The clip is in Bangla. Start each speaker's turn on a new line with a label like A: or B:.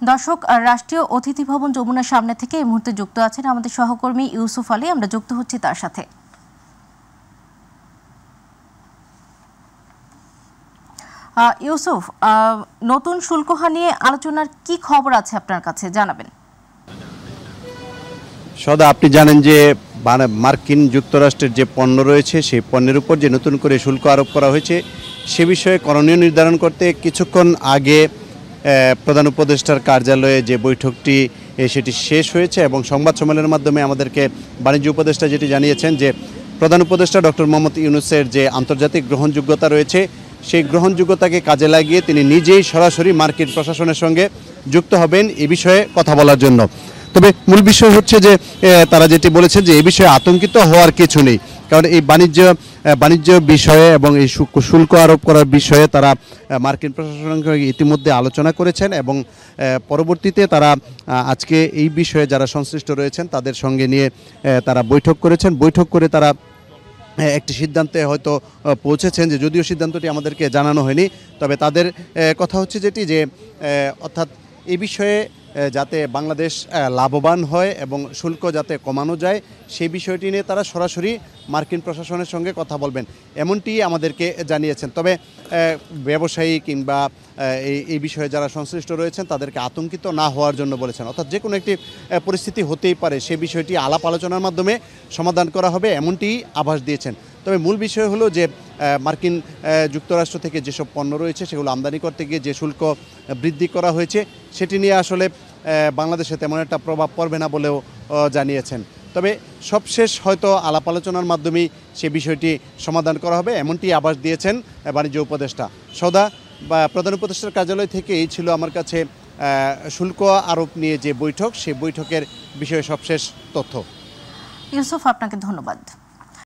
A: দর্শক, রাষ্ট্রীয় অতিথি ভবন যমুনার সামনে থেকে এই মুহূর্তে যুক্ত আছেন আমাদের সহকর্মী ইউসুফ আলী। আমরা যুক্ত হচ্ছি তার সাথে। ইউসুফ, নতুন শুল্ক নিয়ে আলোচনার কি খবর আছে আপনার কাছে, জানাবেন।
B: সদা, আপনি জানেন যে মার্কিন যুক্তরাষ্ট্রের যে পণ্য রয়েছে সেই পণ্যের উপর যে নতুন করে শুল্ক আরোপ করা হয়েছে সে বিষয়ে করণীয় নির্ধারণ করতে কিছুক্ষণ আগে প্রধান উপদেষ্টার কার্যালয়ে যে বৈঠকটি সেটি শেষ হয়েছে এবং সংবাদ সম্মেলনের মাধ্যমে আমাদেরকে বাণিজ্য উপদেষ্টা যেটি জানিয়েছেন যে প্রধান উপদেষ্টা ডক্টর মোহাম্মদ ইউনূসের যে আন্তর্জাতিক গ্রহণযোগ্যতা রয়েছে সেই গ্রহণযোগ্যতাকে কাজে লাগিয়ে তিনি নিজেই সরাসরি মার্কিন প্রশাসনের সঙ্গে যুক্ত হবেন এ বিষয়ে কথা বলার জন্য। তবে মূল বিষয় হচ্ছে যে তারা যেটি বলেছেন যে এই বিষয়ে আতঙ্কিত হওয়ার কিছু নেই, কারণ এই বাণিজ্য বিষয়ে এবং এই শুল্ক আরোপ করার বিষয়ে তারা মার্কিন প্রশাসনের সঙ্গে ইতিমধ্যে আলোচনা করেছেন এবং পরবর্তীতে তারা আজকে এই বিষয়ে যারা সংশ্লিষ্ট রয়েছেন তাদের সঙ্গে নিয়ে তারা বৈঠক করেছেন। বৈঠক করে তারা একটি সিদ্ধান্তে হয়তো পৌঁছেছেন, যে যদিও সিদ্ধান্তটি আমাদেরকে জানানো হয়নি, তবে তাদের কথা হচ্ছে যেটি যে অর্থাৎ এই বিষয়ে যাতে বাংলাদেশ লাভবান হয় এবং শুল্ক যাতে কমানো যায় সেই বিষয়টি নিয়ে তারা সরাসরি মার্কিন প্রশাসনের সঙ্গে কথা বলবেন, এমনটি আমাদেরকে জানিয়েছেন। তবে ব্যবসায়ী কিংবা এই বিষয়ে যারা সংশ্লিষ্ট রয়েছেন তাদেরকে আতঙ্কিত না হওয়ার জন্য বলেছেন, অর্থাৎ যে কোনো একটি পরিস্থিতি হতেই পারে সে বিষয়টি আলাপ আলোচনার মাধ্যমে সমাধান করা হবে এমনটি আভাস দিয়েছেন। তবে মূল বিষয় হলো যে মার্কিন যুক্তরাষ্ট্র থেকে যেসব পণ্য রয়েছে সেগুলো আমদানি করতে গিয়ে যে শুল্ক বৃদ্ধি করা হয়েছে সেটি নিয়ে আসলে বাংলাদেশে তেমন একটা প্রভাব পড়বে না বলেও জানিয়েছেন। তবে সবশেষ হয়তো আলাপ আলোচনার মাধ্যমেই সে বিষয়টি সমাধান করা হবে এমনটি আভাস দিয়েছেন বাণিজ্য উপদেষ্টা। সদা, প্রধান উপদেষ্টার কার্যালয় থেকে এই ছিল আমার কাছে শুল্ক আরোপ নিয়ে যে বৈঠক, সেই বৈঠকের বিষয়ে সবশেষ তথ্য।
A: ইউসুফ, আপনাকে ধন্যবাদ।